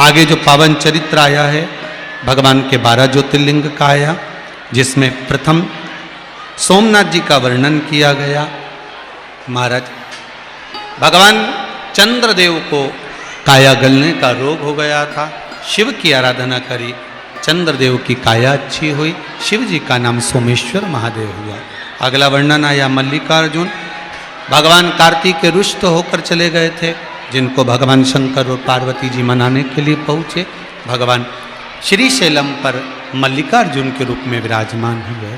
आगे जो पावन चरित्र आया है भगवान के 12 ज्योतिर्लिंग का आया, जिसमें प्रथम सोमनाथ जी का वर्णन किया गया। महाराज भगवान चंद्रदेव को काया गलने का रोग हो गया था, शिव की आराधना करी, चंद्रदेव की काया अच्छी हुई, शिव जी का नाम सोमेश्वर महादेव हुआ। अगला वर्णन आया मल्लिकार्जुन, भगवान कार्तिक के रुष्ट होकर चले गए थे, जिनको भगवान शंकर और पार्वती जी मनाने के लिए पहुँचे। भगवान श्रीशैलम पर मल्लिकार्जुन के रूप में विराजमान हुए।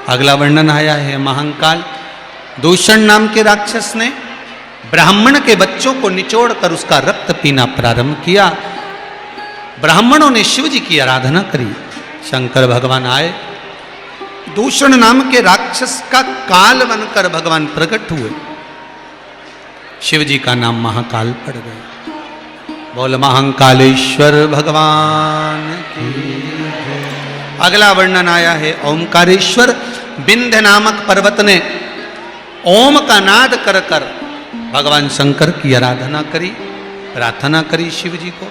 अगला वर्णन आया है महाकाल, दूषण नाम के राक्षस ने ब्राह्मण के बच्चों को निचोड़कर उसका रक्त पीना प्रारंभ किया। ब्राह्मणों ने शिव जी की आराधना करी, शंकर भगवान आए, दूषण नाम के राक्षस का काल बनकर भगवान प्रकट हुए, शिव जी का नाम महाकाल पड़ गया। बोल महाकालेश्वर भगवान की जय। अगला वर्णन आया है ओमकारेश्वर, विंध्य नामक पर्वत ने ओम का नाद कर कर भगवान शंकर की आराधना करी, प्रार्थना करी शिव जी को,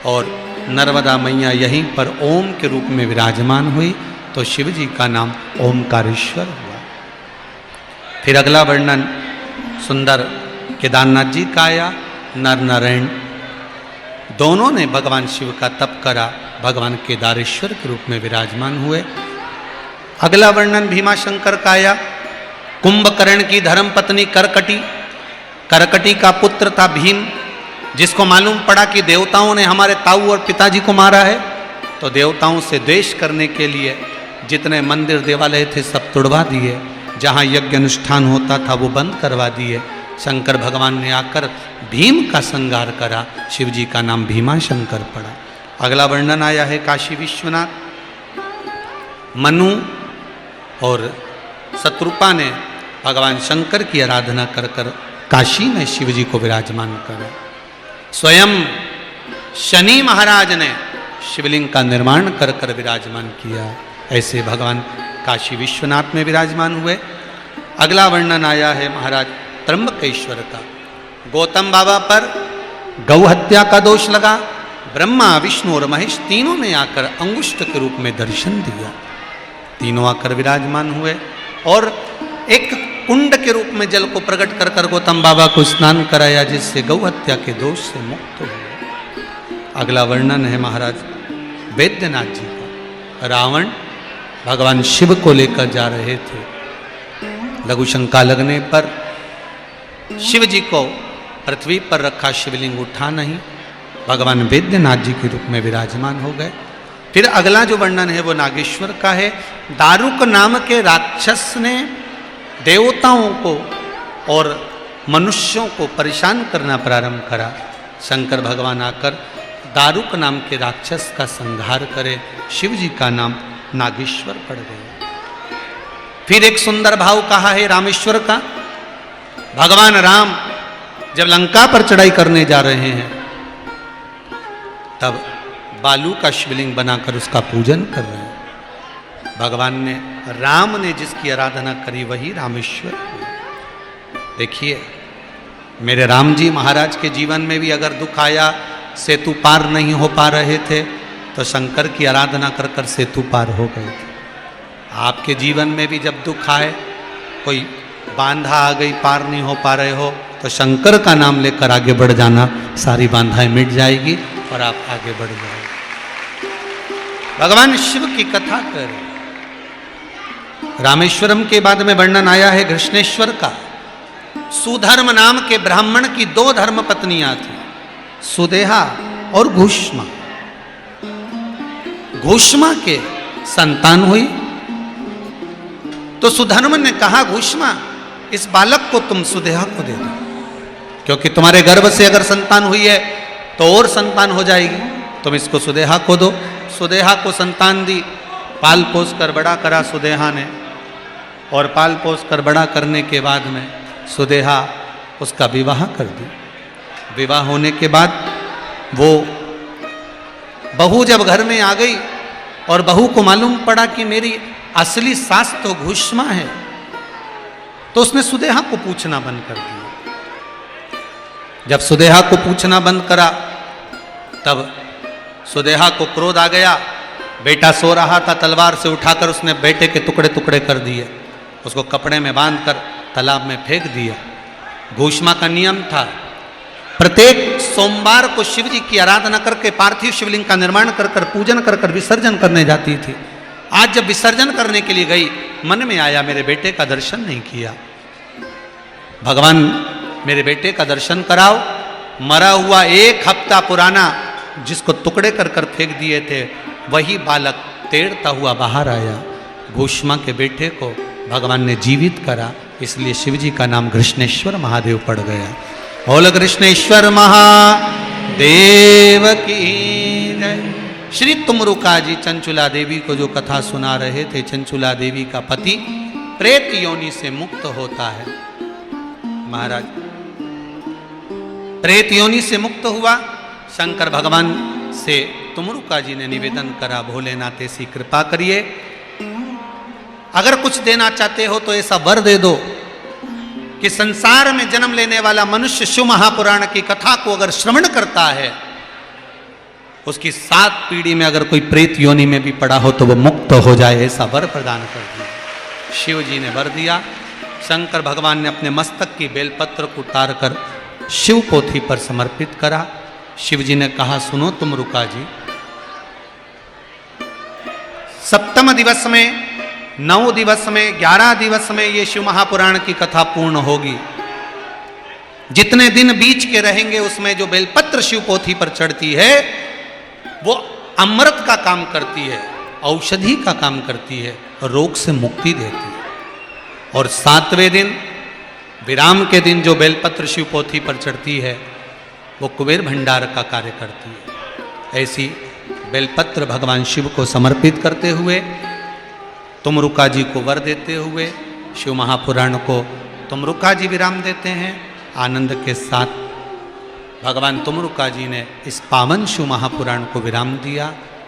और नर्मदा मैया यहीं पर ओम के रूप में विराजमान हुई, तो शिव जी का नाम ओमकारेश्वर हुआ। फिर अगला वर्णन सुंदर केदारनाथ जी का आया, नर नारायण दोनों ने भगवान शिव का तप करा, भगवान केदारेश्वर के रूप में विराजमान हुए। अगला वर्णन भीमाशंकर का आया, कुंभकर्ण की धर्म पत्नी करकटी, करकटी का पुत्र था भीम, जिसको मालूम पड़ा कि देवताओं ने हमारे ताऊ और पिताजी को मारा है, तो देवताओं से द्वेष करने के लिए जितने मंदिर देवालय थे सब तुड़वा दिए, जहाँ यज्ञ अनुष्ठान होता था वो बंद करवा दिए। शंकर भगवान ने आकर भीम का संहार करा, शिव जी का नाम भीमाशंकर पड़ा। अगला वर्णन आया है काशी विश्वनाथ, मनु और शत्रुपा ने भगवान शंकर की आराधना कर कर काशी में शिव जी को विराजमान करा। स्वयं शनि महाराज ने शिवलिंग का निर्माण कर कर विराजमान किया, ऐसे भगवान काशी विश्वनाथ में विराजमान हुए। अगला वर्णन आया है महाराज त्र्यंबकेश्वर का, गौतम बाबा पर गौ हत्या का दोष लगा, ब्रह्मा विष्णु और महेश तीनों ने आकर अंगुष्ठ के रूप में दर्शन दिया, तीनों आकर विराजमान हुए और एक कुंड के रूप में जल को प्रकट कर कर गौतम बाबा को स्नान कराया, जिससे गौ हत्या के दोष से मुक्त हुए। अगला वर्णन है महाराज वैद्यनाथ जी का, रावण भगवान शिव को लेकर जा रहे थे, लघु शंका लगने पर शिव जी को पृथ्वी पर रखा, शिवलिंग उठा नहीं, भगवान वैद्यनाथ जी के रूप में विराजमान हो गए। फिर अगला जो वर्णन है वो नागेश्वर का है, दारुक नाम के राक्षस ने देवताओं को और मनुष्यों को परेशान करना प्रारंभ करा, शंकर भगवान आकर दारुक नाम के राक्षस का संहार करे, शिव जी का नाम नागेश्वर पड़ गया। फिर एक सुंदर भाव कहा है रामेश्वर का, भगवान राम जब लंका पर चढ़ाई करने जा रहे हैं तब बालू का शिवलिंग बनाकर उसका पूजन कर रहे हैं, भगवान ने राम ने जिसकी आराधना करी वही रामेश्वर। देखिए मेरे राम जी महाराज के जीवन में भी अगर दुख आया, सेतु पार नहीं हो पा रहे थे, तो शंकर की आराधना कर कर सेतु पार हो गए थे। आपके जीवन में भी जब दुख आए, कोई बांधा आ गई, पार नहीं हो पा रहे हो, तो शंकर का नाम लेकर आगे बढ़ जाना, सारी बाधाएं मिट जाएगी और आप आगे बढ़ जाएंगे। भगवान शिव की कथा कर। रामेश्वरम के बाद में वर्णन आया है कृष्णेश्वर का, सुधर्म नाम के ब्राह्मण की 2 धर्म पत्नियां थी, सुदेहा और घुष्मा। घुष्मा के संतान हुई तो सुधर्म ने कहा, घुष्मा इस बालक को तुम सुदेहा को दे दो, क्योंकि तुम्हारे गर्भ से अगर संतान हुई है तो और संतान हो जाएगी, तुम इसको सुदेहा को दो। सुदेहा को संतान दी, पाल पोस कर बड़ा करा सुदेहा ने, और पाल पोस कर बड़ा करने के बाद में सुदेहा उसका विवाह कर दी। विवाह होने के बाद वो बहू जब घर में आ गई और बहू को मालूम पड़ा कि मेरी असली सास तो घुष्मा है, तो उसने सुदेहा को पूछना बंद कर दिया। जब सुदेहा को पूछना बंद करा तब सुदेहा को क्रोध आ गया, बेटा सो रहा था, तलवार से उठाकर उसने बेटे के टुकड़े टुकड़े कर दिए, उसको कपड़े में बांधकर तालाब में फेंक दिया। घोषमा का नियम था, प्रत्येक सोमवार को शिव जी की आराधना करके पार्थिव शिवलिंग का निर्माण कर कर पूजन कर कर विसर्जन करने जाती थी। आज जब विसर्जन करने के लिए गई, मन में आया मेरे बेटे का दर्शन नहीं किया, भगवान मेरे बेटे का दर्शन कराओ। मरा हुआ 1 हफ्ता पुराना जिसको टुकड़े कर कर फेंक दिए थे, वही बालक तैरता हुआ बाहर आया। घोषमा के बेटे को भगवान ने जीवित करा, इसलिए शिव जी का नाम कृष्णेश्वर महादेव पड़ गया। बोल कृष्णेश्वर महादेव की जय। श्री तुमरुका जी चंचुला देवी को जो कथा सुना रहे थे, चंचुला देवी का पति प्रेत योनि से मुक्त होता है। महाराज प्रेत योनि से मुक्त हुआ, शंकर भगवान से तुमरुका जी ने निवेदन करा, भोलेनाथ ऐसी कृपा करिए, अगर कुछ देना चाहते हो तो ऐसा वर दे दो कि संसार में जन्म लेने वाला मनुष्य शिव महापुराण की कथा को अगर श्रवण करता है, उसकी 7 पीढ़ी में अगर कोई प्रेत योनि में भी पड़ा हो तो वो मुक्त हो जाए, ऐसा वर प्रदान कर दिया। शिव जी ने वर दिया। शंकर भगवान ने अपने मस्तक की बेलपत्र को उतार कर शिव पोथी पर समर्पित करा। शिव जी ने कहा, सुनो तुमरुका जी, 7वें दिवस में, 9 दिवस में, 11 दिवस में ये शिव महापुराण की कथा पूर्ण होगी। जितने दिन बीच के रहेंगे उसमें जो बेलपत्र शिव पोथी पर चढ़ती है वो अमृत का काम करती है, औषधि का काम करती है, रोग से मुक्ति देती है। और 7वें दिन, विराम के दिन जो बेलपत्र शिव पोथी पर चढ़ती है वो कुबेर भंडार का कार्य करती है। ऐसी बेलपत्र भगवान शिव को समर्पित करते हुए, तुमरुका जी को वर देते हुए, शिव महापुराण को तुमरुका जी विराम देते हैं। आनंद के साथ भगवान तुमरुका जी ने इस पावन शिव महापुराण को विराम दिया।